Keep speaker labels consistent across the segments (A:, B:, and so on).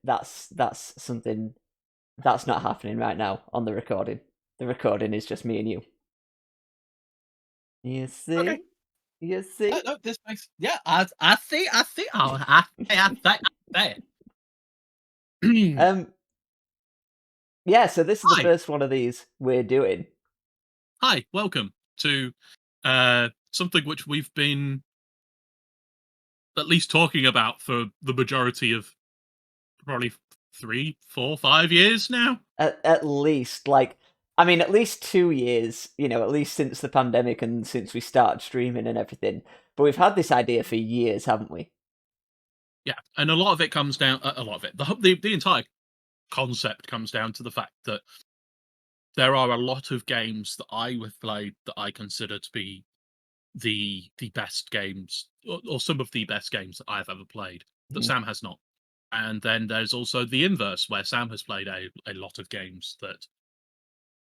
A: That's something that's not happening right now on the recording. The recording is just me and you. You
B: Okay.
A: see? You see?
B: No, this makes I see. Oh, I say.
A: Yeah, so this is the
B: Hi,
A: first one of these we're doing.
B: hi, welcome to something which we've been at least talking about for the majority of probably 3, 4, 5 years now.
A: At least, like, I mean, at least 2 years, at least since the pandemic and since we started streaming and everything. But we've had this idea for years, haven't we?
B: Yeah, and a lot of it comes down. A lot of it, the entire concept comes down to the fact that there are a lot of games that I have played that I consider to be the best games, or some of the best games that I've ever played that
A: Mhm.
B: Sam has not. And then there's also the inverse, where Sam has played a lot of games that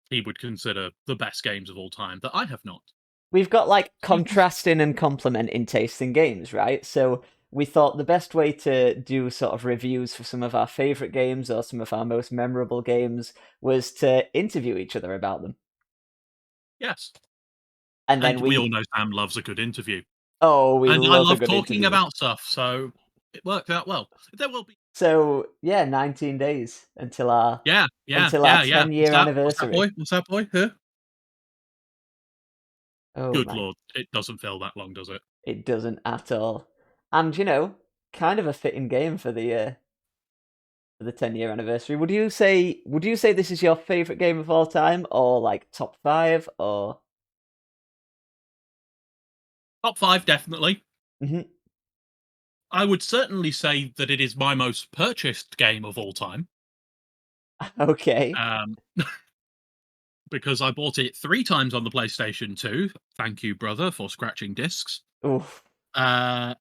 B: he would consider the best games of all time that I have not.
A: We've got like
B: You can-
A: contrasting and complementing tastes in games, right? So we thought the best way to do sort of reviews for some of our favorite games or some of our most memorable games was to interview each other about them.
B: Yes,
A: And then
B: and we all know Sam loves a good interview,
A: we
B: and I
A: love a
B: love
A: good
B: talking
A: interview.
B: about stuff, so it worked out well. There will be.
A: So yeah, 19 days until our
B: Yeah, yeah.
A: 10-year
B: What's that,
A: anniversary.
B: boy? What's that, boy? Huh?
A: Oh
B: Good
A: my,
B: lord, it doesn't feel that long, does it?
A: it doesn't at all. And kind of a fitting game for the 10-year anniversary. Would you say this is your favorite game of all time or like top 5 or
B: Top 5, definitely.
A: Mhm.
B: I would certainly say that it is my most purchased game of all time,
A: Okay.
B: um, because I bought it 3 times on the PlayStation 2. Thank you, brother, for scratching discs.
A: Oof.
B: Uh,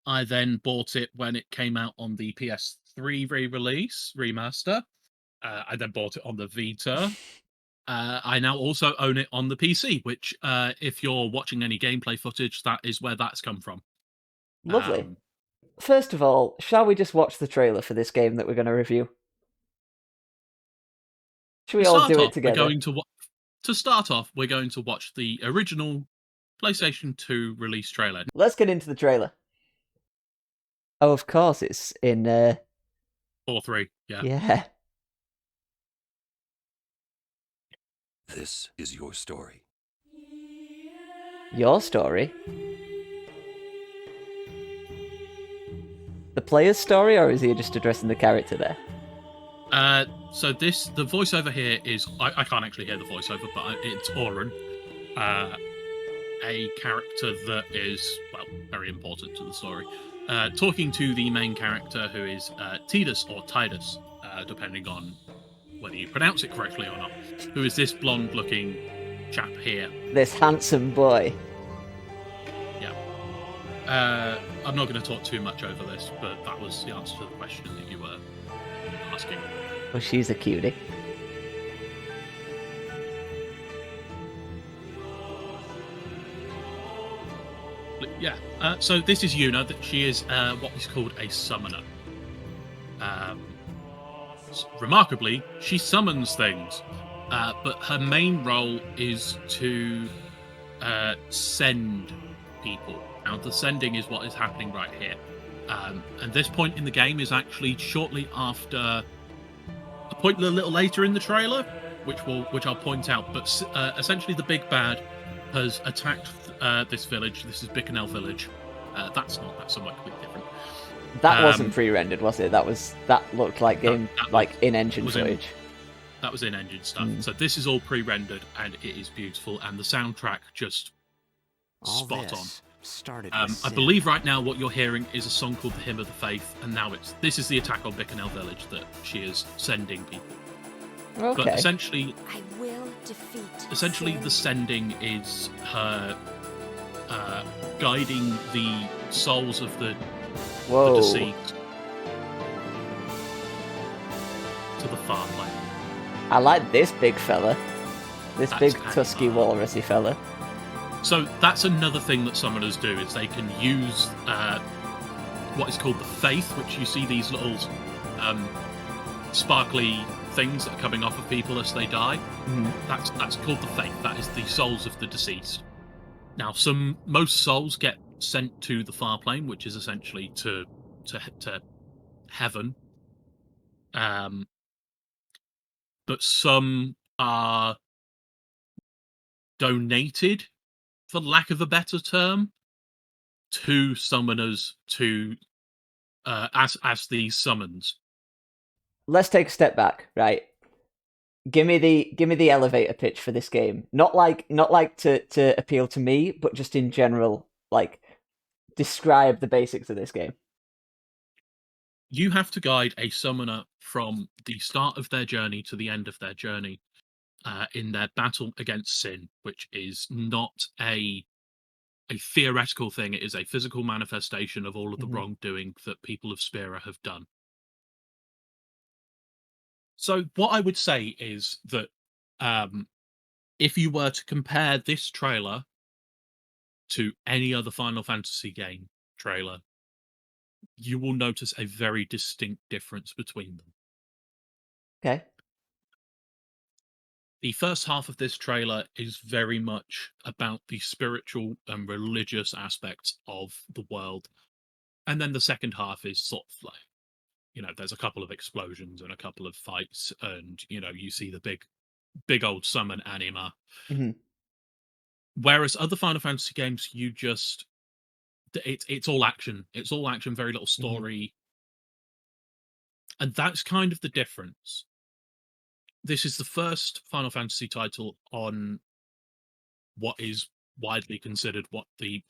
B: I then bought it when it came out on the PS3 re-release, remaster. I then bought it on the Vita. I now also own it on the PC, which, if you're watching any gameplay footage, that is where that's come from.
A: Lovely.
B: Um,
A: First of all, shall we just watch the trailer for this game that we're going to review? Should we
B: to
A: all
B: start
A: do it
B: off, we're
A: together?
B: going to to start off, we're going to watch the original PlayStation 2 release trailer.
A: Let's get into the trailer. Oh, of course, it's in
B: 4-3, yeah.
A: yeah.
C: This is your story.
A: Your story? The player's story, or is he just addressing the character there?
B: So the voiceover here is, I can't actually hear the voiceover, but it's Oren, a character that is, well, very important to the story, talking to the main character, who is Tidus or Tidus, depending on whether you pronounce it correctly or not, who is this blonde-looking chap here.
A: This handsome boy.
B: Yeah. I'm not going to talk too much over this, but that was the answer to the question that you were asking.
A: Oh, she's a cutie.
B: Yeah. So this is Yuna. That she is what is called a summoner. Remarkably, she summons things, but her main role is to send people. Now, the sending is what is happening right here. And this point in the game is actually shortly after a point a little later in the trailer, which I'll point out. But essentially, the big bad has attacked this village. This is Bicanel village. That's somewhat completely different.
A: That wasn't pre-rendered, was it? That looked like game, like in-engine footage.
B: That was in-engine stuff. So this is all pre-rendered, and it is beautiful, and the soundtrack just spot on.
C: Started
B: I believe right now what you're hearing is a song called "The Hymn of the Faith," and now this is the attack on Bicanel village that she is sending people.
A: Okay.
B: But essentially,
D: I will defeat.
B: Essentially,
D: sin.
B: the sending is her guiding the souls of the deceased to the far plane.
A: I like this big fella. This
B: That's
A: big
B: kind of
A: tusky walrusy fella.
B: So that's another thing that summoners do, is they can use what is called the Faith, which you see these little um, sparkly things that are coming off of people as they die. That's called the Faith. That is the souls of the deceased. Now, most souls get sent to the far plane, which is essentially to heaven. But some are donated, for lack of a better term, to summoners to as these summons.
A: Let's take a step back, right? Give me the elevator pitch for this game. Not like to appeal to me, but just in general, like describe the basics of this game.
B: You have to guide a summoner from the start of their journey to the end of their journey in their battle against sin, which is not a theoretical thing. It is a physical manifestation of all of the wrongdoing that people of Spira have done. So what I would say is that if you were to compare this trailer to any other Final Fantasy game trailer, you will notice a very distinct difference between them.
A: Okay.
B: The first half of this trailer is very much about the spiritual and religious aspects of the world. And then the second half is sort of like, there's a couple of explosions and a couple of fights, and, you see the big old summon anima. Whereas other Final Fantasy games, it's all action. It's all action, very little story. And that's kind of the difference. This is the first Final Fantasy title on what is widely considered the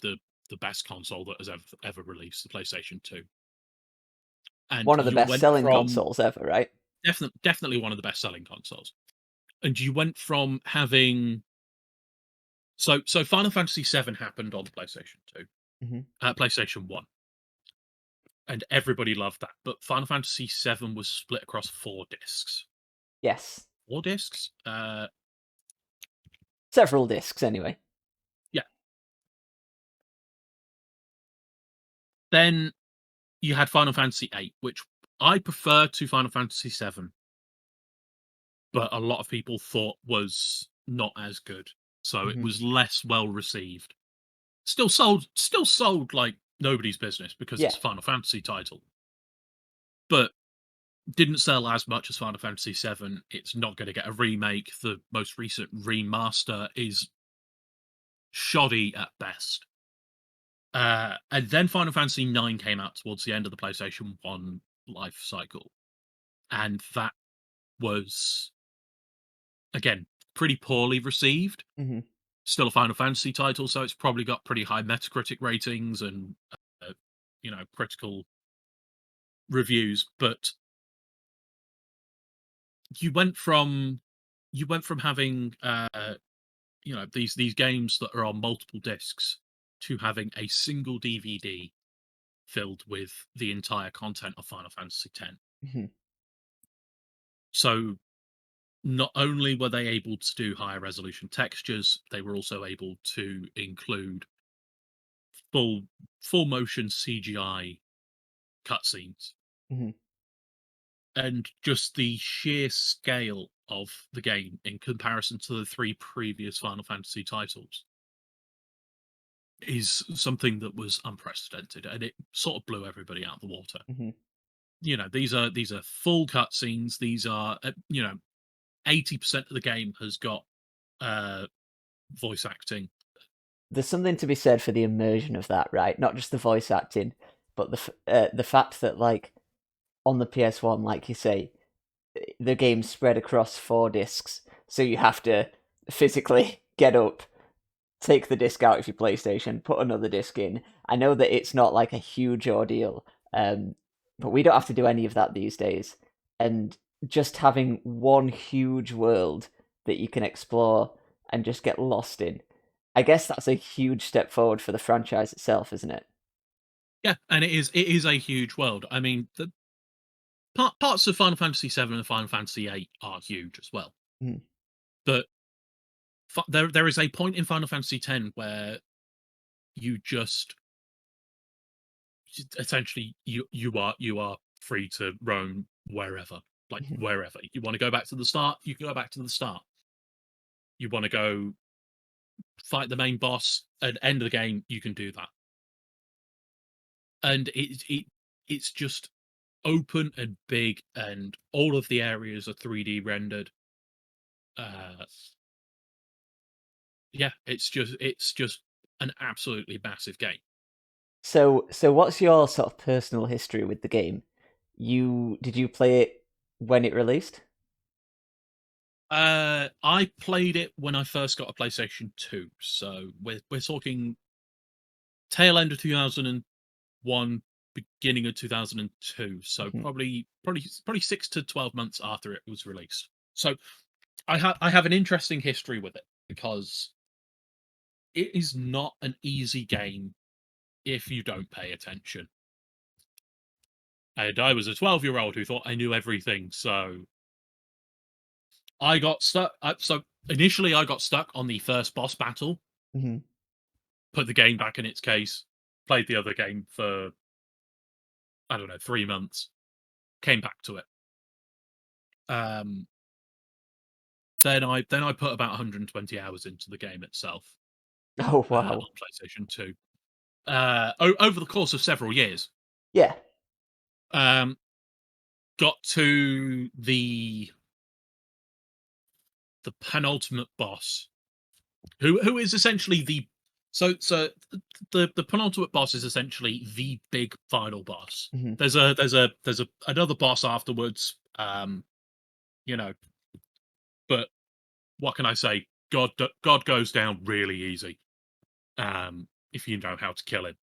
B: best console that has ever released, the PlayStation 2. And
A: One of the best-selling consoles ever, right?
B: Definitely one of the best-selling consoles. And you went from having so Final Fantasy VII happened on the PlayStation 2, PlayStation 1, and everybody loved that. But Final Fantasy VII was split across 4 discs.
A: Yes.
B: 4 discs?
A: Several discs, anyway.
B: Yeah. Then you had Final Fantasy VIII, which I prefer to Final Fantasy VII, but a lot of people thought was not as good, so it was less well received. Still sold like nobody's business because it's a Final Fantasy title, but didn't sell as much as Final Fantasy VII. It's not going to get a remake. The most recent remaster is shoddy at best. And then Final Fantasy IX came out towards the end of the PlayStation 1 life cycle, and that was, again, pretty poorly received. Still a Final Fantasy title, so it's probably got pretty high Metacritic ratings and critical reviews. But you went from having these games that are on multiple discs to having a single DVD filled with the entire content of Final Fantasy X. So not only were they able to do higher resolution textures, they were also able to include full motion CGI cutscenes. And just the sheer scale of the game in comparison to the 3 previous Final Fantasy titles is something that was unprecedented, and it sort of blew everybody out of the water. These are full cutscenes. These are 80% of the game has got voice acting.
A: There's something to be said for the immersion of that, right? Not just the voice acting, but the fact that, like, on the PS1, like you say, the game's spread across 4 discs, so you have to physically get up, take the disc out of your PlayStation, put another disc in. I know that it's not like a huge ordeal, but we don't have to do any of that these days. And just having one huge world that you can explore and just get lost in, I guess that's a huge step forward for the franchise itself, isn't it?
B: Yeah, and it is a huge world. I mean, the parts of Final Fantasy VII and Final Fantasy VIII are huge as well. But there is a point in Final Fantasy X where you just essentially you are free to roam wherever, like
A: Mhm.
B: wherever you want to go back to the start. You can go back to the start. You want to go fight the main boss at end of the game. You can do that, and it's just open and big, and all of the areas are 3D rendered. Uh, yeah, it's just an absolutely massive game.
A: So what's your sort of personal history with the game? Did you play it when it released?
B: I played it when I first got a PlayStation 2, so we're talking tail end of 2001, beginning of 2002. So
A: Mhm.
B: probably 6 to 12 months after it was released. So I have an interesting history with it because it is not an easy game if you don't pay attention. And I was a 12-year-old who thought I knew everything, so I got stuck. So initially, I got stuck on the first boss battle.
A: Mhm.
B: Put the game back in its case. Played the other game for I don't know 3 months. Came back to it. Um, then I put about 120 hours into the game itself
A: Oh
B: on
A: wow.
B: PlayStation 2. Over the course of several years,
A: Yeah.
B: um, got to the penultimate boss, who is essentially so the penultimate boss is essentially the big final boss.
A: Mhm.
B: There's another boss afterwards, you know, but what can I say? God goes down really easy, if you know how to kill him.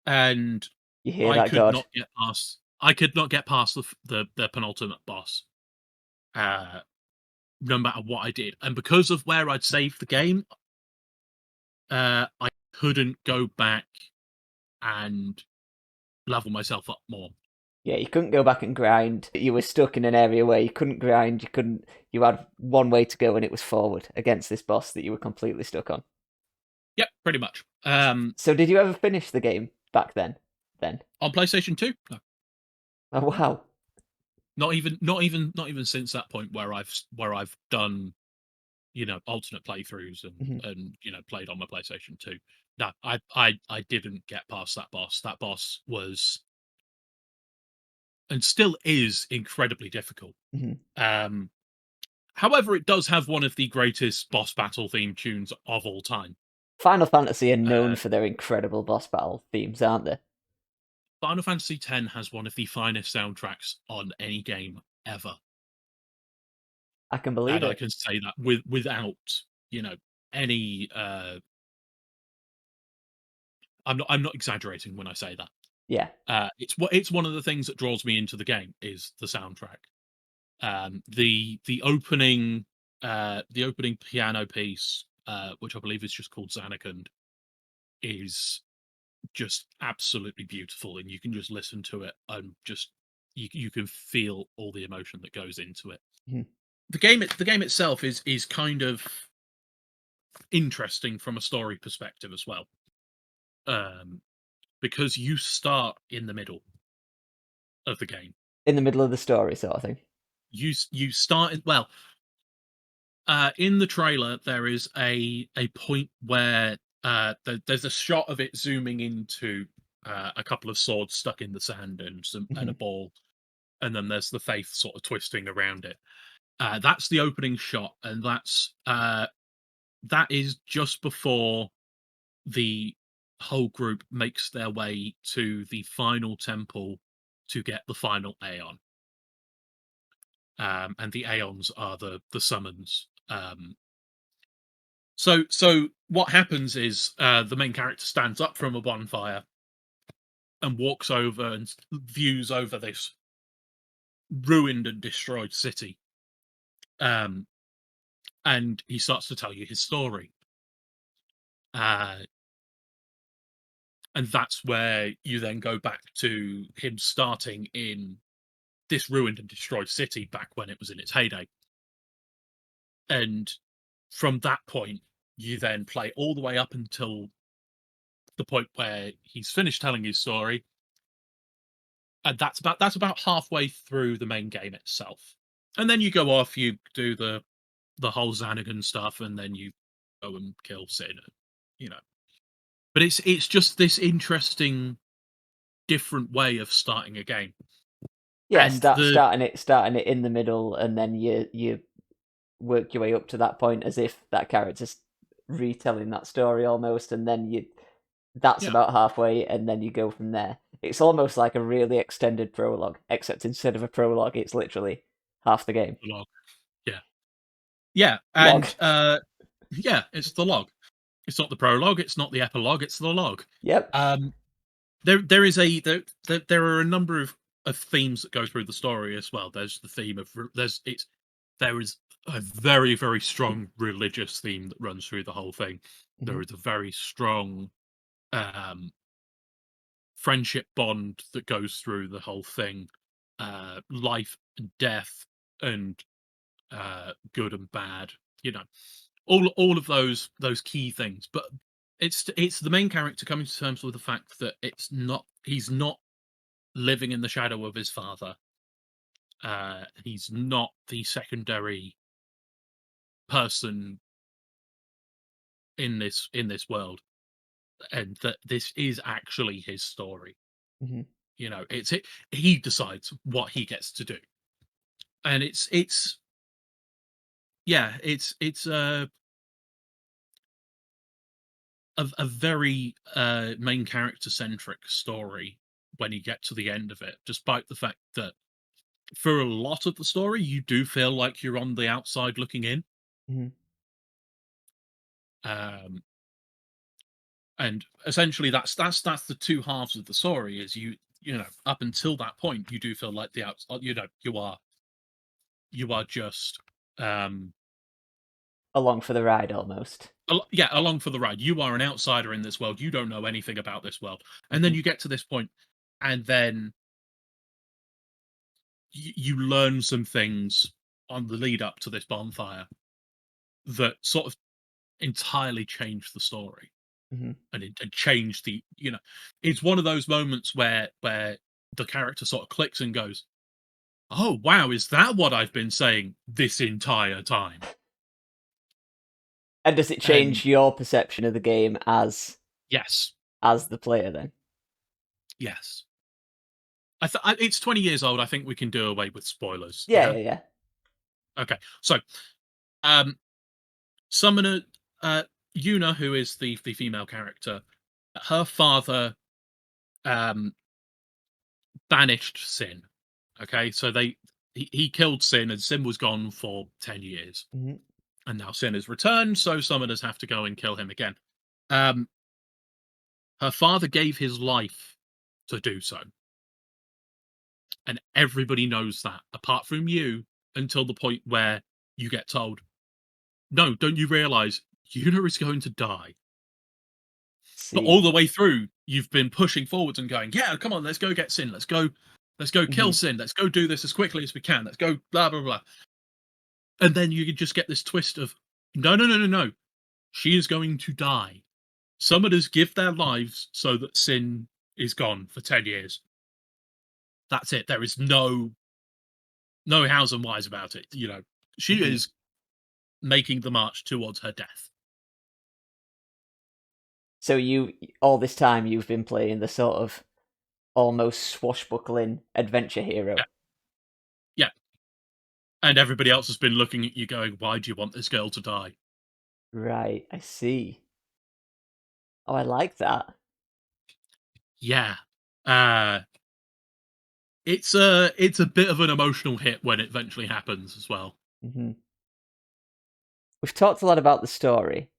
B: And
A: You hear that, God?
B: I could not get past the penultimate boss, uh, no matter what I did. And because of where I'd saved the game, I couldn't go back and level myself up more.
A: Yeah, you couldn't go back and grind. You were stuck in an area where you couldn't grind. You had one way to go, and it was forward against this boss that you were completely stuck on.
B: Yep, pretty much.
A: So, did you ever finish the game back then? Then,
B: On PlayStation 2, no,
A: oh wow.
B: not even since that point where I've done alternate playthroughs
A: Mhm.
B: and played on my PlayStation 2. No, I didn't get past that boss. That boss was and still is incredibly difficult.
A: Mhm.
B: Um, However, it does have one of the greatest boss battle theme tunes of all time.
A: Final Fantasy are known
B: Uh,
A: for their incredible boss battle themes, aren't they?
B: Final Fantasy X has one of the finest soundtracks on any game ever,
A: I can believe
B: and I
A: it.
B: can say that without any. I'm not exaggerating when I say that.
A: Yeah.
B: It's one of the things that draws me into the game is the soundtrack. The opening piano piece, which I believe is just called Xanakand, is just absolutely beautiful, and you can just listen to it and just you can feel all the emotion that goes into it.
A: Mhm.
B: The game itself is kind of interesting from a story perspective as well, um, because you start in the middle of the game.
A: In the middle of the story, sort of thing.
B: You start well. In the trailer, there is a point where there's a shot of it zooming into a couple of swords stuck in the sand and a
A: Mhm.
B: ball, and then there's the faith sort of twisting around it. That's the opening shot, and that is just before the whole group makes their way to the final temple to get the final Aeon. And the Aeons are the summons. So what happens is the main character stands up from a bonfire and walks over and views over this ruined and destroyed city. Um, and he starts to tell you his story. Uh, and that's where you then go back to him starting in this ruined and destroyed city back when it was in its heyday. And from that point, you then play all the way up until the point where he's finished telling his story, and that's about halfway through the main game itself. And then you go off, you do the whole Xanagan stuff, and then you go and kill Sin, you know. But it's just this interesting, different way of starting a game.
A: Yeah,
B: And the
A: starting it in the middle, and then you work your way up to that point as if that character's retelling that story almost, and then that's
B: Yeah,
A: about halfway, and then you go from there. It's almost like a really extended prologue, except instead of a prologue, it's literally half the game.
B: the log. Yeah. Yeah,
A: Log.
B: and yeah, it's the log. It's not the prologue, it's not the epilogue, it's the log.
A: Yep.
B: Um there is there are a number of themes that go through the story as well. There's the theme of there is a very, very strong religious theme that runs through the whole thing.
A: Mm-hmm.
B: There is a very strong friendship bond that goes through the whole thing. Life and death, and good and bad, you know, all of those key things. But it's the main character coming to terms with the fact that he's not living in the shadow of his father. He's not the secondary person in this world, and that this is actually his story.
A: Mm-hmm.
B: You know, he decides what he gets to do, and it's yeah, it's a very main character centric story when you get to the end of it, despite the fact that for a lot of the story you do feel like you're on the outside looking in.
A: Mm-hmm.
B: um and essentially that's the two halves of the story. Is you know, up until that point you do feel like the outside, you know, you are just um
A: Along for the ride, almost.
B: yeah, along for the ride. You are an outsider in this world, you don't know anything about this world, and then
A: Mm-hmm.
B: you get to this point, and then you learn some things on the lead up to this bonfire that sort of entirely changed the story,
A: Mm-hmm.
B: and it changed the, you know, it's one of those moments where the character sort of clicks and goes, oh wow, is that what I've been saying this entire time?
A: And does it
B: And
A: change your perception of the game
B: yes,
A: as the player then?
B: yes, it's 20 years old. I think we can do away with spoilers.
A: Yeah,
B: Yeah.
A: yeah, yeah.
B: Okay. So um Summoner, uh Yuna, who is the female character, her father um banished Sin. Okay, so he killed Sin, and Sin was gone for 10 years.
A: Mm-hmm.
B: And now Sin has returned, so summoners have to go and kill him again. Um Her father gave his life to do so. And everybody knows that, apart from you, until the point where you get told, no, don't you realize Yuna is going to die? But all
A: See.
B: the way through, you've been pushing forwards and going, yeah, come on, let's go get Sin. Let's go
A: Mm-hmm.
B: kill Sin. Let's go do this as quickly as we can. Let's go blah blah blah. And then you just get this twist of, no, no, no, no, no. She is going to die. Summoners give their lives so that Sin is gone for 10 years. That's it. There is no hows and whys about it. You know, she
A: Mm-hmm.
B: is making the march towards her death.
A: So all this time you've been playing the sort of almost swashbuckling adventure hero.
B: Yeah, yeah. And everybody else has been looking at you going, why do you want this girl to die?
A: Right, I see. Oh, I like that.
B: Yeah. Uh it's a bit of an emotional hit when it eventually happens as well.
A: Mm-hmm. We've talked a lot about the story.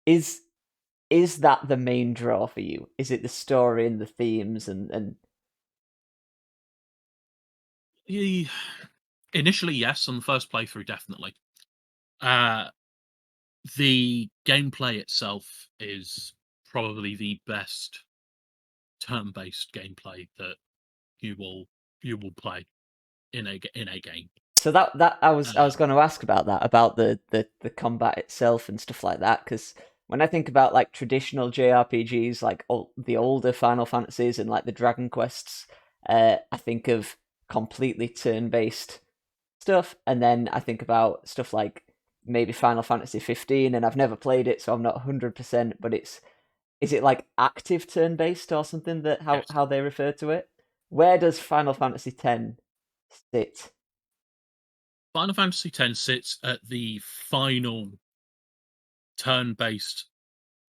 A: Is is that the main draw for you? Is it the story and the themes and
B: Initially, yes, on the first playthrough, definitely. Uh the gameplay itself is probably the best turn-based gameplay that you will play in a game.
A: so that I was
B: Um,
A: going to ask about that, about the combat itself and stuff like that, because when I think about like traditional JRPGs, like the older Final Fantasies and like the Dragon Quests, I think of completely turn-based stuff, and then I think about stuff like maybe Final Fantasy 15, and I've never played it, so I'm not 100%. But is it like active turn-based or something that
B: Yes.
A: how they refer to it? Where does Final Fantasy 10 sit?
B: Final Fantasy X sits at the final turn-based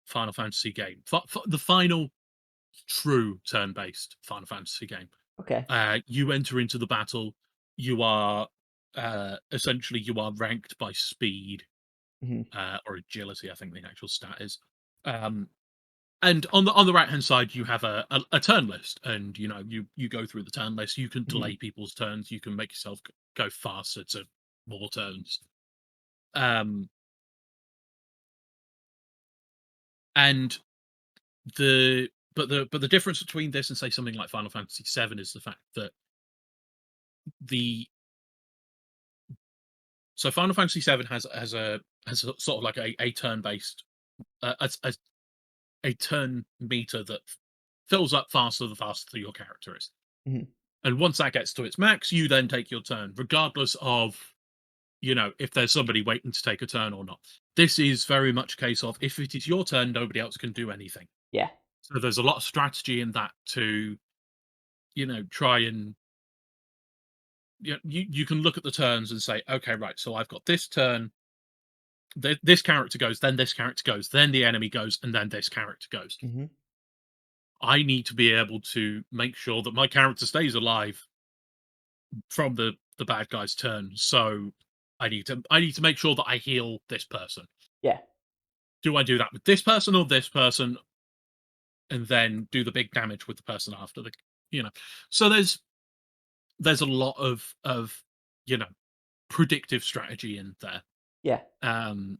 B: Final Fantasy game, the final true turn-based Final Fantasy game.
A: Okay.
B: You enter into the battle. You are essentially you are ranked by speed
A: Hmm.
B: or agility. I think the actual stat is. Um, and on the right hand side, you have a turn list, and you go through the turn list. You can
A: Hmm.
B: delay people's turns. You can make yourself go faster to more turns. Um, and the difference between this and say something like Final Fantasy VII is the fact that the so Final Fantasy VII has a sort of like a turn based a turn meter that fills up faster the faster your character is.
A: Hmm.
B: And once that gets to its max, you then take your turn, regardless of if there's somebody waiting to take a turn or not. This is very much a case of if it is your turn, nobody else can do anything.
A: Yeah.
B: So there's a lot of strategy in that to try and you can look at the turns and say, okay, right, so I've got this turn. This character goes, then this character goes, then the enemy goes, and then this character goes.
A: Hmm.
B: I need to be able to make sure that my character stays alive from the bad guy's turn. So I need to make sure that I heal this person.
A: Yeah.
B: Do I do that with this person or this person, and then do the big damage with the person after the you know? So there's a lot of you know predictive strategy in there.
A: Yeah.
B: Um,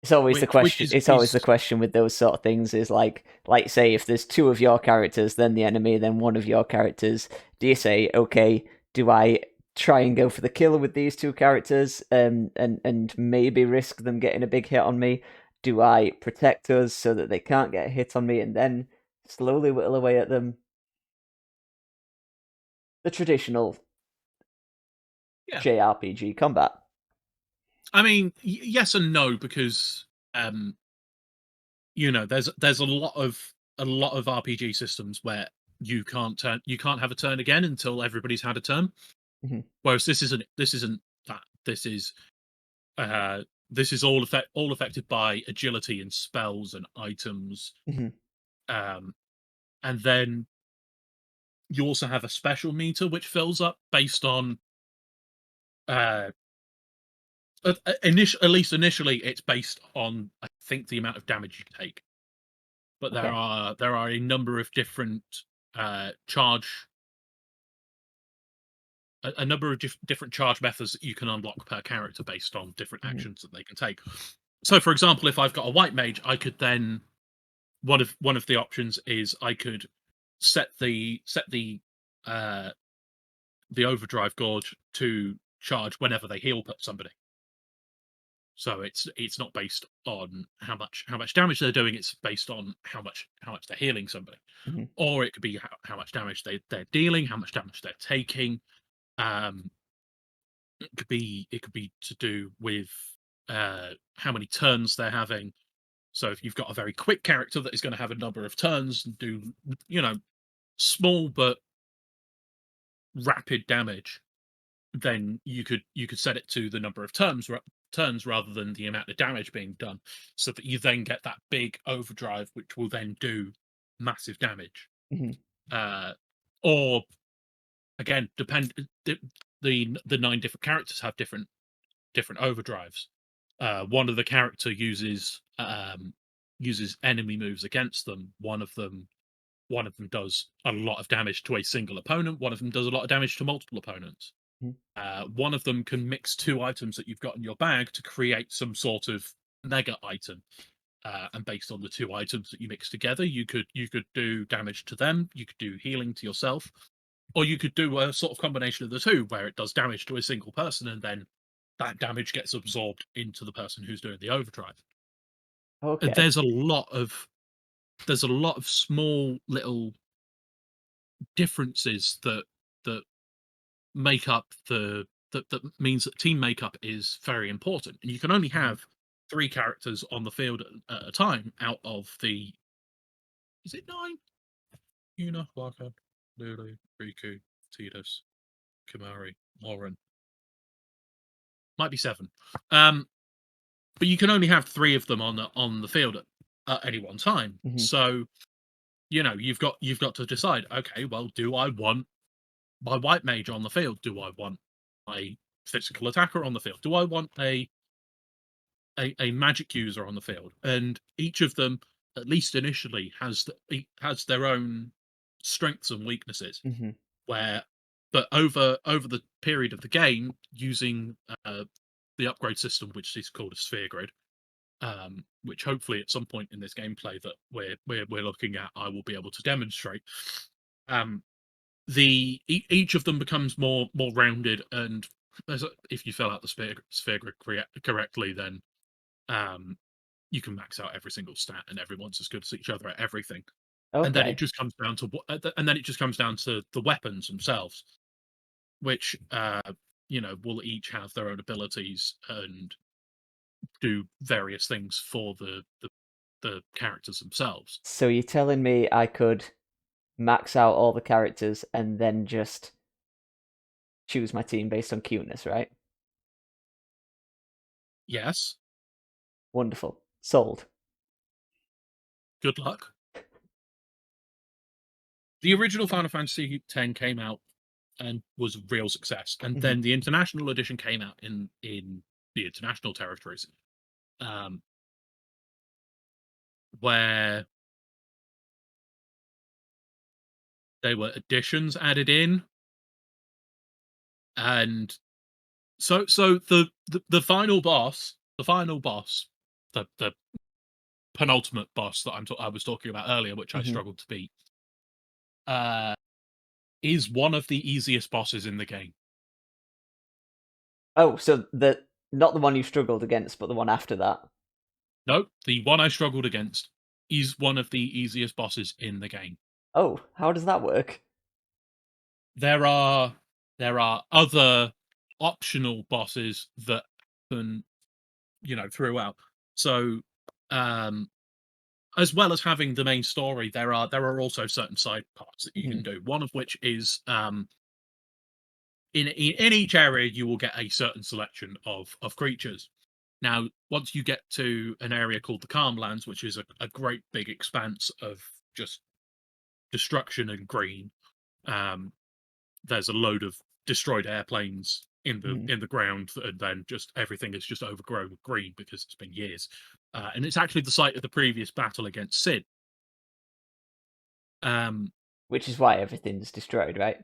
A: It's always the
B: which
A: question.
B: is
A: It's always the
B: is
A: question with those sort of things. Is like say if there's two of your characters, then the enemy, then one of your characters. Do you say, okay, do I try and go for the kill with these two characters, and maybe risk them getting a big hit on me? Do I protect us so that they can't get a hit on me, and then slowly whittle away at them? The traditional
B: yeah.
A: JRPG combat.
B: I mean, yes and no, because there's a lot of RPG systems where you can't have a turn again until everybody's had a turn.
A: Hmm.
B: Whereas this isn't that. Uh this is all affected by agility and spells and items.
A: Hmm.
B: Um and then you also have a special meter which fills up based on uh at least initially it's based on I think the amount of damage you take. But there
A: Okay.
B: are there are a number of different charge a number of different charge methods that you can unlock per character based on different
A: Hmm.
B: actions that they can take. So, for example, if I've got a white mage, I could then one of the options is I could set uh, the overdrive gorge to charge whenever they heal somebody. So it's not based on how much damage they're doing. It's based on how much they're healing somebody,
A: Hmm.
B: or it could be how much damage they're dealing, how much damage they're taking. Um, it could be to do with how many turns they're having. So if you've got a very quick character that is going to have a number of turns and do you know small but rapid damage, then you could set it to the number of turns rather than the amount of damage being done, so that you then get that big overdrive, which will then do massive damage.
A: Hmm.
B: Uh, or again, the 9 different characters have different overdrives. One of the character uses enemy moves against them. One of them does a lot of damage to a single opponent. One of them does a lot of damage to multiple opponents. One of them can mix 2 items that you've got in your bag to create some sort of mega item. And based on the 2 items that you mix together, you could do damage to them. You could do healing to yourself, or you could do a sort of combination of the two, where it does damage to a single person and then that damage gets absorbed into the person who's doing the overdrive. And
A: Okay.
B: there's a lot of small little differences that make up that means that team makeup is very important. And you can only
A: Mhm.
B: have 3 characters on the field at a time out of the, is it 9? Yuna, Waka, Lulu, Riku, Tidus, Kimari, Lauren. Might be 7. Um, but you can only have 3 of them on the field at any one time.
A: Mhm.
B: So, you've got to decide, okay, well, do I want my white mage on the field? Do I want my physical attacker on the field? Do I want a magic user on the field? And each of them, at least initially, has their own strengths and weaknesses.
A: Mhm.
B: Where, but over the period of the game, using the upgrade system, which is called a sphere grid, which hopefully at some point in this gameplay that we're looking at, I will be able to demonstrate. Each of them becomes more rounded, and if you fill out the sphere grid correctly, then you can max out every single stat, and everyone's as good as each other at everything. And then it
A: Okay.
B: just comes down to the weapons themselves, which will each have their own abilities and do various things for the characters themselves.
A: So you're telling me I could max out all the characters and then just choose my team based on cuteness, right?
B: Yes,
A: Wonderful. Sold.
B: good luck. The original Final Fantasy X came out and was a real success, and
A: Mhm.
B: then the international edition came out in the international territories, um, where they were additions added in, and so the final boss, the penultimate boss that I was talking about earlier, which I
A: Mhm.
B: struggled to beat, uh, is one of the easiest bosses in the game.
A: Oh, so the not the one you struggled against, but the one after that.
B: No, the one I struggled against is one of the easiest bosses in the game.
A: Oh, how does that work?
B: There are other optional bosses that happen, throughout. So, um, as well as having the main story, there are also certain side parts that you can
A: Mhm.
B: do. One of which is, in each area you will get a certain selection of creatures. Now, once you get to an area called the Calmlands, which is a great big expanse of just destruction and green, um, there's a load of destroyed airplanes
A: Mhm.
B: in the ground, and then just everything is just overgrown with green because it's been years. And it's actually the site of the previous battle against Sid. Um,
A: Which is why everything's destroyed, right?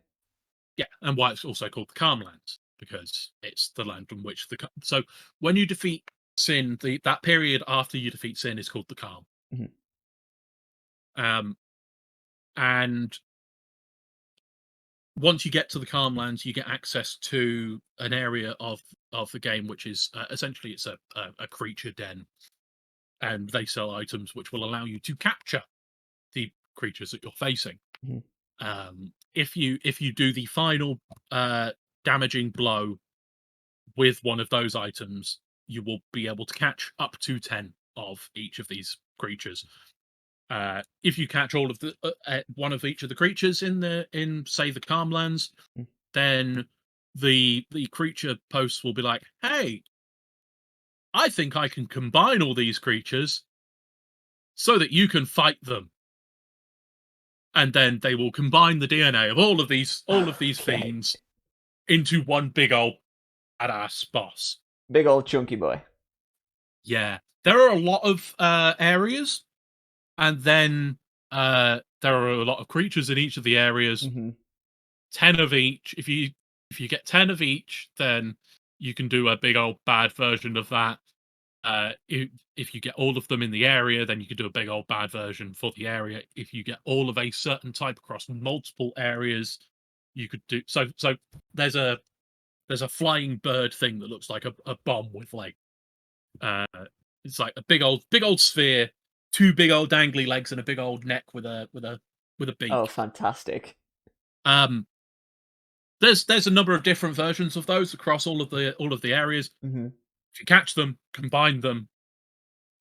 B: yeah, and why it's also called the Calmlands, because it's the land from which so when you defeat Sin, that period after you defeat Sin is called the Calm.
A: Mhm.
B: Um, and once you get to the Calmlands, you get access to an area of the game which is essentially it's a creature den, and they sell items which will allow you to capture the creatures that you're facing.
A: Mhm.
B: If you do the final damaging blow with one of those items, you will be able to catch up to 10 of each of these creatures. If you catch all of the one of each of the creatures in say the Calmlands,
A: Mhm.
B: then the creature posts will be like, "Hey, I think I can combine all these creatures so that you can fight them." And then they will combine the DNA of all of these
A: Okay.
B: fiends into one big old badass boss.
A: Big old chunky boy.
B: Yeah, there are a lot of areas, and then there are a lot of creatures in each of the areas.
A: Mhm.
B: 10 of each. If you get 10 of each, then you can do a big old bad version of that. If you get all of them in the area, then you can do a big old bad version for the area. If you get all of a certain type across multiple areas, you could do so. So there's there's a flying bird thing that looks like a bomb with like uh it's like a big old sphere, two big old dangly legs, and a big old neck with a
A: Oh,
B: beak.
A: fantastic.
B: Um, there's a number of different versions of those across all of the areas.
A: Hmm.
B: If you catch them, combine them,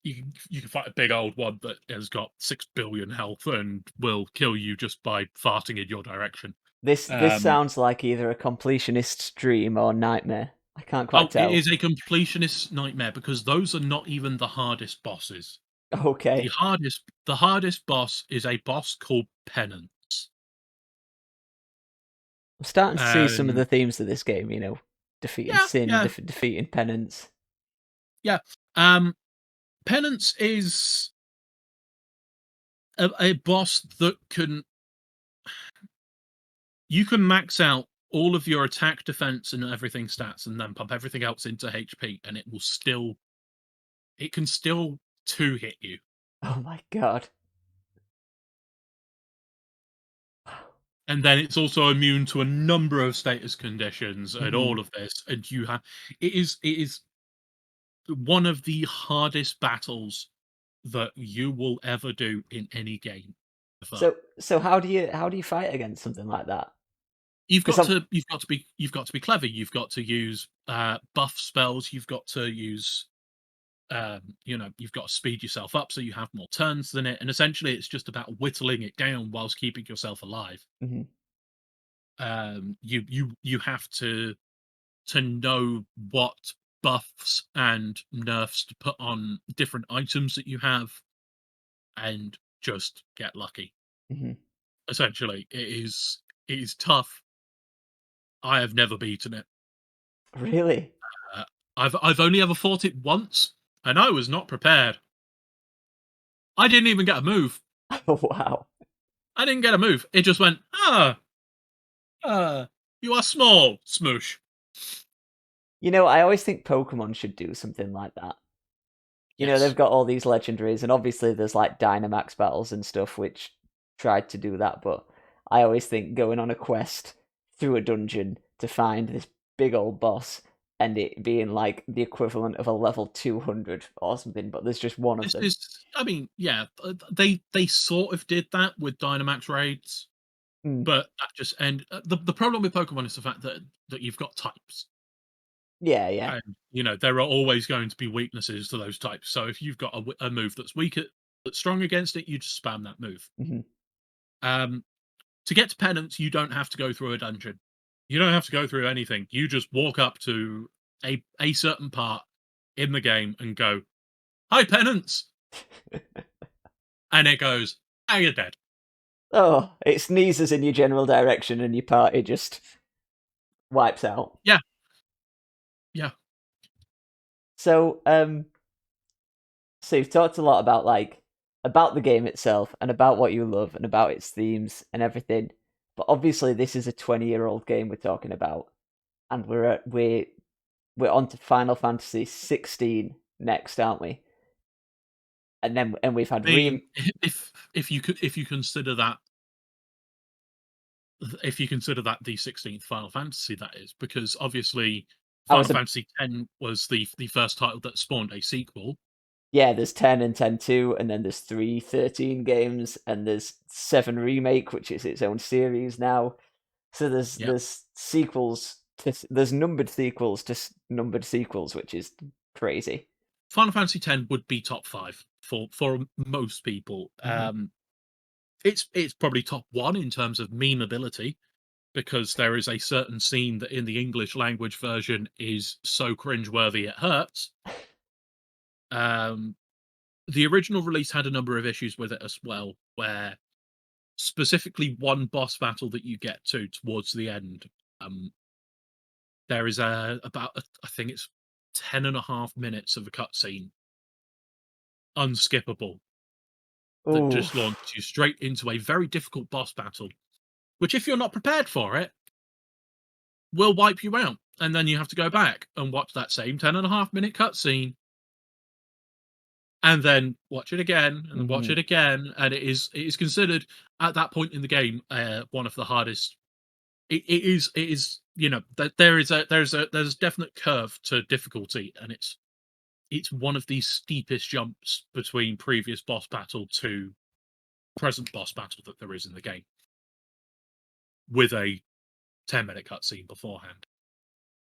B: you can fight a big old one that has got 6 billion health and will kill you just by farting in your direction.
A: This
B: Um,
A: sounds like either a completionist's dream or nightmare. I can't quite
B: oh, it
A: tell.
B: is a completionist nightmare because those are not even the hardest bosses. The
A: Okay.
B: hardest the hardest boss is a boss called Penance.
A: I'm starting to see some of
B: And
A: the themes of this game, defeating
B: yeah,
A: sin,
B: yeah,
A: defeating penance.
B: yeah. Um, Penance is a boss that you can max out all of your attack, defense, and everything stats, and then pump everything else into HP, and it can still two hit you.
A: Oh my god.
B: And then it's also immune to a number of status conditions and
A: Hmm.
B: all of this. And it is one of the hardest battles that you will ever do in any game ever.
A: So how do you fight against something like that?
B: You've
A: Because
B: got
A: I'm
B: to you've got to be you've got to be clever. You've got to use buff spells. You've got to use you've got to speed yourself up so you have more turns than it. And essentially, it's just about whittling it down whilst keeping yourself alive.
A: Mhm.
B: You have to know what buffs and nerfs to put on different items that you have, and just get lucky.
A: Mhm.
B: Essentially, it is tough. I have never beaten it.
A: Really?
B: Uh, I've only ever fought it once, and I was not prepared. I didn't even get a move.
A: Oh wow.
B: I didn't get a move. It just went, uh, you are small, smoosh.
A: I always think Pokemon should do something like that. They've
B: Yes,
A: got all these legendaries, and obviously there's like Dynamax battles and stuff which tried to do that, but I always think going on a quest through a dungeon to find this big old boss and it being like the equivalent of a level 200 or something, but there's just one of
B: this
A: them.
B: is. I mean, yeah, they sort of did that with Dynamax raids,
A: Mm.
B: but that just and the problem with Pokemon is the fact that you've got types,
A: Yeah, yeah.
B: and there are always going to be weaknesses to those types. So if you've got a move that's strong against it, you just spam that move.
A: Hmm.
B: Um, to get to Penance, you don't have to go through a dungeon. You don't have to go through anything. You just walk up to a certain part in the game and go, "Hi, Penance," and it goes, "Ah, you're dead."
A: Oh, it sneezes in your general direction and your party just wipes out.
B: Yeah, yeah.
A: So, so you've talked a lot about about the game itself and about what you love and about its themes and everything. But obviously, this is a 20-year-old game we're talking about, and we're on to Final Fantasy 16 next, aren't we? And we've had
B: I mean,
A: Ream.
B: if you consider that the 16th Final Fantasy, that is because obviously
A: I
B: Final
A: was a
B: Fantasy X was the first title that spawned a sequel.
A: Yeah, there's 10 and 10-2, and then there's 3 13 games, and there's 7 Remake, which is its own series now. So there's
B: Yeah,
A: there's sequels there's numbered sequels to numbered sequels, which is crazy.
B: Final Fantasy X would be top five for most people.
A: Hmm.
B: It's probably top one in terms of memeability because there is a certain scene that in the English language version is so cringeworthy it hurts. Um, the original release had a number of issues with it as well, where specifically one boss battle that you get to towards the end, um, there is I think it's 10.5 minutes of a cutscene, unskippable, that just
A: Oof.
B: launches you straight into a very difficult boss battle, which if you're not prepared for it, will wipe you out. And then you have to go back and watch that same 10.5 minute cutscene and then watch it again and watch
A: Hmm.
B: it again. And it is considered at that point in the game one of the hardest it is there's a definite curve to difficulty, and it's one of these steepest jumps between previous boss battle to present boss battle that there is in the game, with a 10-minute cutscene beforehand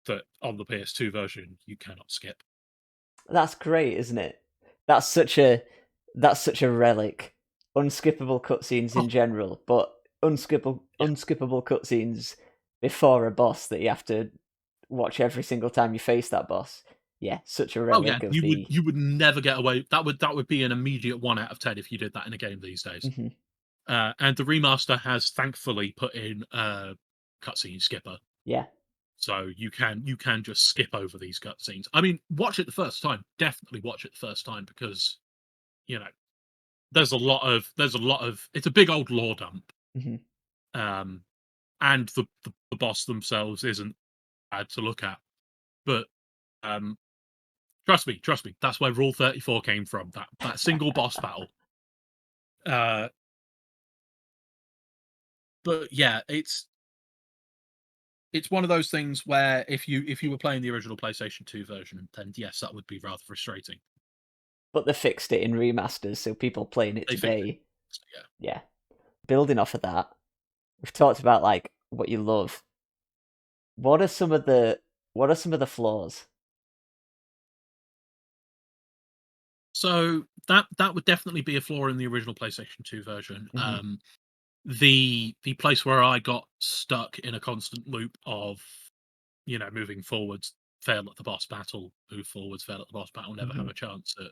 B: that on the PS2 version you cannot skip.
A: That's great, isn't it? That's such a that's such a relic. Unskippable cutscenes
B: Oh
A: in general, but
B: yeah.
A: unskippable cutscenes before a boss that you have to watch every single time you face that boss. Yeah, such a
B: Oh yeah,
A: relic of the.
B: you would never get away. That would be an immediate 1 out of 10 if you did that in a game these days.
A: Mhm.
B: And the remaster has thankfully put in a cutscene skipper,
A: Yeah,
B: so you can just skip over these cutscenes. I mean, watch it the first time. Definitely watch it the first time, because you know there's a lot of it's a big old lore dump.
A: mhm.
B: Um, and the boss themselves isn't bad to look at, but um, trust me, that's where Rule 34 came from. That single boss battle. Uh, but yeah, it's one of those things where if you were playing the original PlayStation 2 version, then yes, that would be rather frustrating.
A: But they fixed it in remasters, so people playing it
B: They fixed it.
A: today,
B: So, yeah.
A: yeah. Building off of that, we've talked about like what you love. What are some of the flaws?
B: So that would definitely be a flaw in the original PlayStation 2 version.
A: Hmm.
B: The place where I got stuck in a constant loop of moving forwards, fail at the boss battle, move forwards, fail at the boss battle, never
A: Hmm.
B: have a chance at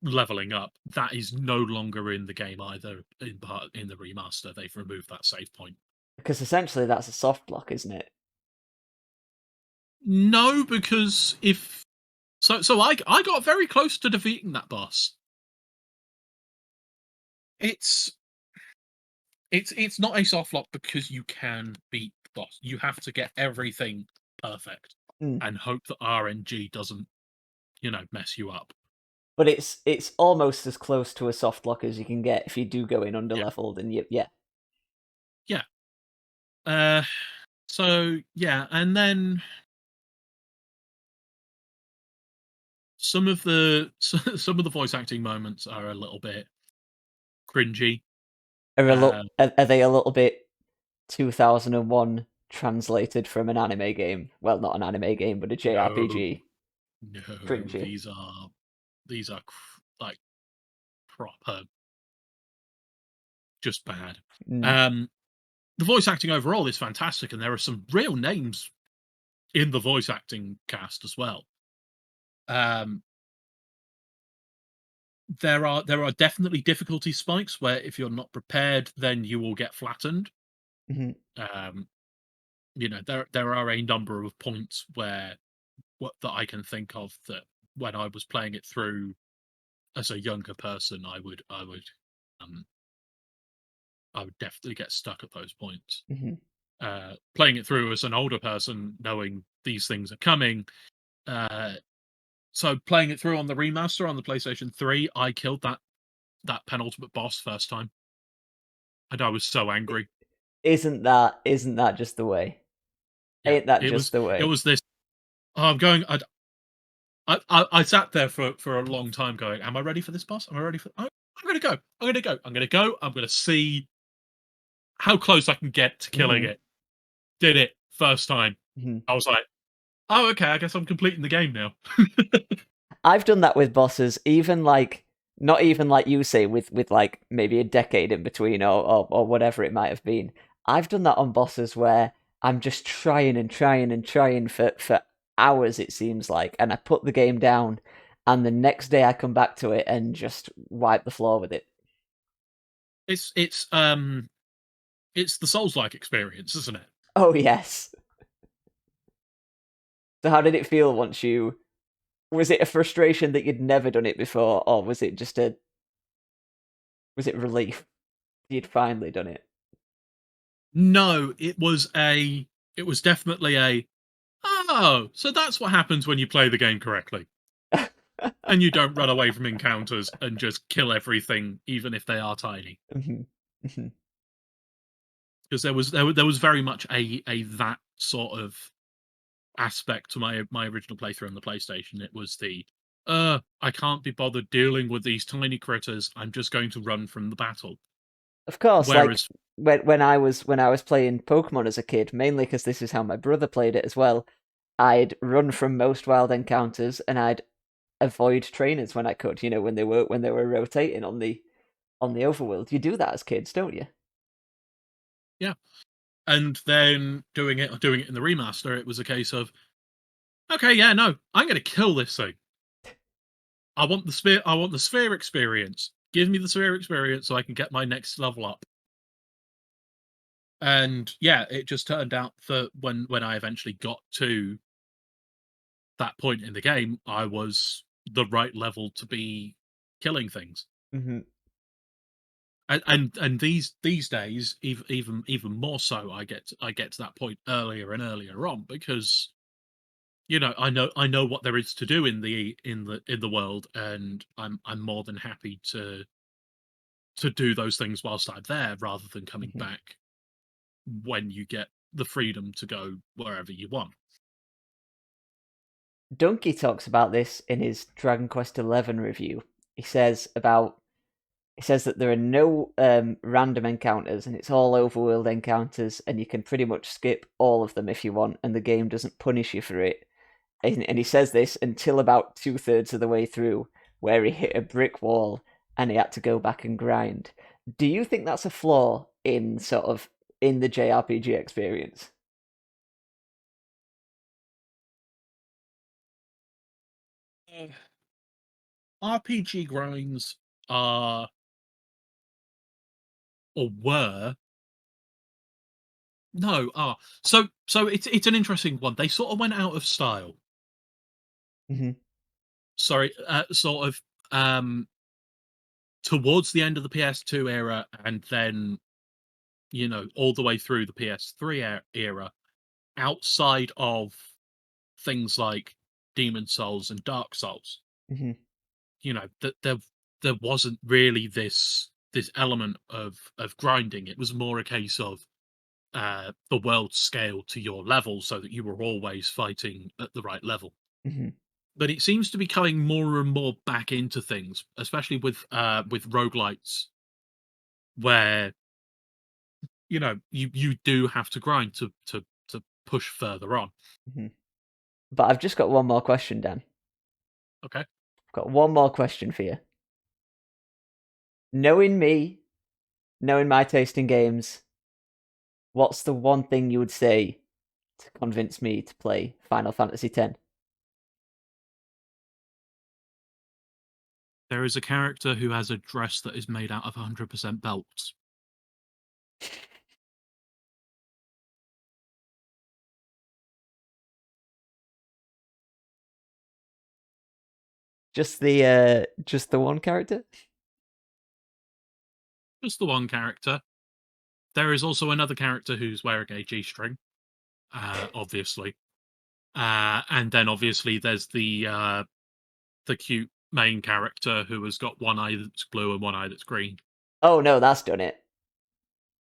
B: leveling up. That is no longer in the game either. In the remaster, they've removed that save point.
A: Because essentially that's a soft lock, isn't it?
B: No, because if so I got very close to defeating that boss. It's it's not a soft lock because you can beat the boss. You have to get everything perfect
A: Mm.
B: and hope that RNG doesn't, mess you up.
A: But it's almost as close to a soft lock as you can get if you do go in
B: Yeah.
A: underleveled, and yeah.
B: Yeah. Uh so yeah, and then some of the voice acting moments are a little bit cringy. Uh
A: Are they a little bit 2001 translated from an anime game? Well, not an anime game, but a
B: no,
A: JRPG.
B: no,
A: Cringy.
B: these are like proper just bad.
A: Mm.
B: Um the voice acting overall is fantastic, and there are some real names in the voice acting cast as well. Um, there are definitely difficulty spikes where if you're not prepared, then you will get flattened.
A: Hmm.
B: Um, there are a number of points where what that I can think of that when I was playing it through as a younger person, um, I would definitely get stuck at those points.
A: Hmm.
B: Playing it through as an older person, knowing these things are coming, uh, so playing it through on the remaster on the PlayStation 3, I killed that penultimate boss first time, and I was so angry.
A: Isn't that just the way?
B: Yeah,
A: Ain't that
B: it
A: just
B: was
A: the
B: it
A: way?
B: was this. Oh, I'm going. I sat there for a long time, going, "Am I ready for this boss? Am I ready for? I'm gonna go. I'm gonna go. I'm gonna go. I'm gonna see how close I can get to killing
A: Hmm.
B: it." Did it first time.
A: Hmm.
B: I was like, "Oh, okay. I guess I'm completing the game now."
A: I've done that with bosses, even like not even like you say, with like maybe a decade in between, or whatever it might have been. I've done that on bosses where I'm just trying and trying and trying for hours, it seems like, and I put the game down, and the next day I come back to it and just wipe the floor with it.
B: It's the Souls-like experience, isn't it?
A: Oh yes. So how did it feel once you? Was it a frustration that you'd never done it before, or was it just a? Was it relief you'd finally done it?
B: No, it was definitely a, "Oh, so that's what happens when you play the game correctly, and you don't run away from encounters and just kill everything, even if they are tiny."
A: Mhm. Mhm.
B: because there was very much a that sort of aspect to my original playthrough on the PlayStation. It was the I can't be bothered dealing with these tiny critters. I'm just going to run from the battle.
A: Of course, like
B: Whereas,
A: when I was playing Pokemon as a kid, mainly because this is how my brother played it as well. I'd run from most wild encounters, and I'd avoid trainers when I could. When they were rotating on the overworld. You do that as kids, don't you?
B: yeah, and then doing it in the remaster, it was a case of, okay, yeah, no, I'm going to kill this thing. I want the sphere. I want the sphere experience. Give me the sphere experience so I can get my next level up. And yeah, it just turned out that when I eventually got to that point in the game, I was the right level to be killing things.
A: Hmm.
B: And these days, even more so, I get to that point earlier and earlier on, because I know what there is to do in the world, and I'm more than happy to do those things whilst I'm there, rather than coming
A: Hmm.
B: back when you get the freedom to go wherever you want.
A: Donkey talks about this in his Dragon Quest XI review. He says about He says that there are no random encounters, and it's all overworld encounters, and you can pretty much skip all of them if you want, and the game doesn't punish you for it. And he says this until about 2/3 of the way through, where he hit a brick wall and he had to go back and grind. Do you think that's a flaw in the JRPG experience?
B: Uh, RPG grinds are, or were, no, are, so it's an interesting one. They sort of went out of style.
A: Hmm.
B: Sorry, sort of towards the end of the PS2 era, and then all the way through the PS3 era, outside of things like Demon Souls and Dark Souls.
A: Hmm.
B: That there wasn't really this element of grinding. It was more a case of the world scale to your level, so that you were always fighting at the right level.
A: Hmm.
B: But it seems to be coming more and more back into things, especially with roguelites, where you do have to grind to push further on.
A: Hmm. But I've just got one more question, Dan.
B: Okay.
A: I've got one more question for you. Knowing me, knowing my taste in games, what's the one thing you would say to convince me to play Final Fantasy X?
B: There is a character who has a dress that is made out of 100% belts.
A: Just the one character?
B: Just the one character. There is also another character who's wearing a G-string, obviously. And then obviously there's the cute main character who has got one eye that's blue and one eye that's green.
A: Oh no, that's done it.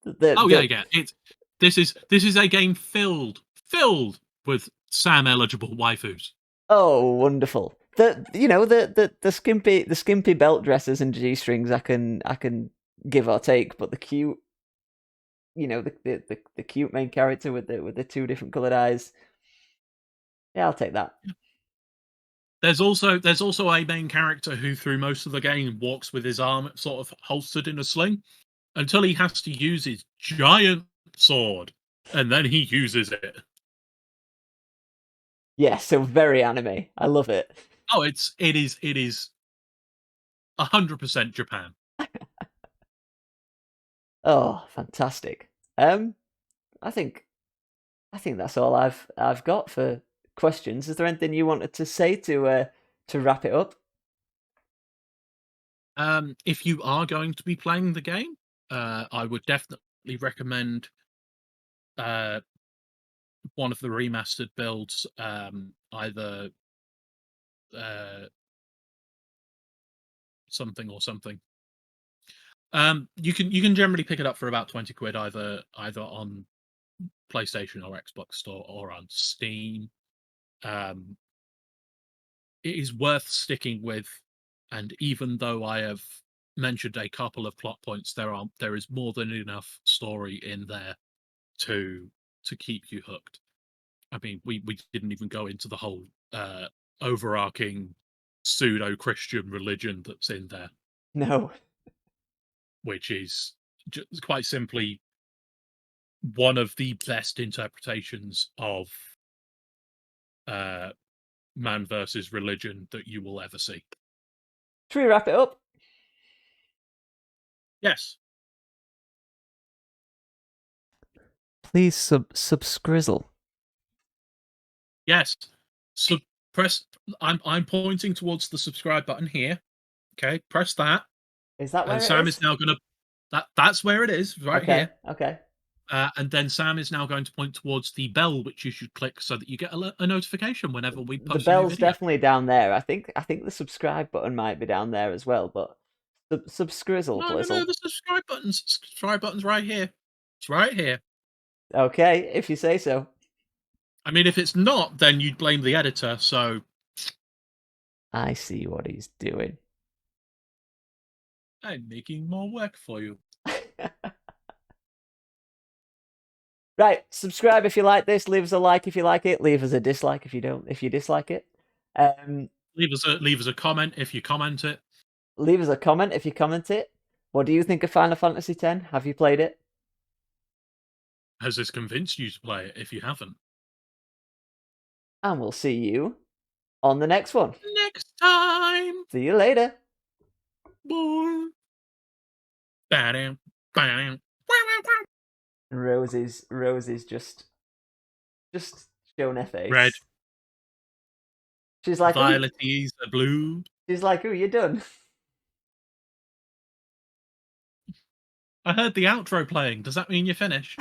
A: The
B: Oh yeah,
A: the
B: yeah. This is a game filled with Sam eligible waifus.
A: Oh, wonderful. The skimpy belt dresses and G strings I can give or take, but the cute the cute main character with the two different coloured eyes. Yeah, I'll take that.
B: There's also a main character who through most of the game walks with his arm sort of holstered in a sling, until he has to use his giant sword, and then he uses it.
A: Yeah, so very anime. I love it.
B: Oh, it is 100% Japan.
A: Oh, fantastic. I think I think that's all I've got for questions. Is there anything you wanted to say to wrap it up?
B: If you are going to be playing the game, I would definitely recommend uh, one of the remastered builds, either uh, something or something. You can generally pick it up for about 20 quid either on PlayStation or Xbox Store or on Steam. It is worth sticking with, and even though I have mentioned a couple of plot points, there is more than enough story in there to keep you hooked. I mean, we didn't even go into the whole overarching pseudo Christian religion that's in there,
A: No.
B: which is just quite simply one of the best interpretations of uh, man versus religion that you will ever see.
A: Should we wrap it up?
B: Yes.
A: Please subscrizzle.
B: Yes. So press. I'm pointing towards the subscribe button here. Okay, press that,
A: Is that where
B: and
A: it
B: Sam
A: is?
B: is now going to. That's where it is, right
A: Okay,
B: here.
A: okay.
B: And then Sam is now going to point towards the bell, which you should click so that you get a notification whenever we
A: The
B: post a new
A: bell's
B: video.
A: definitely down there. I think the subscribe button might be down there as well, but subscrizzle,
B: No, no, no.
A: blizzle.
B: The subscribe button's right here. It's right here.
A: Okay, if you say so.
B: I mean, if it's not, then you'd blame the editor. So
A: I see what he's doing.
B: I'm making more work for you.
A: Right, subscribe if you like this. Leave us a like if you like it. Leave us a dislike if you dislike it.
B: Leave us a comment if you comment it.
A: Leave us a comment if you comment it. What do you think of Final Fantasy X? Have you played it?
B: Has this convinced you to play it? If you haven't,
A: And we'll see you on the next one.
B: next time.
A: See you later.
B: Bye. Ba-dum, ba-dum.
A: Rosie's just showing her face.
B: Red.
A: She's like,
B: Violet is a blue.
A: She's like, "Ooh, you're done."
B: I heard the outro playing. Does that mean you're finished?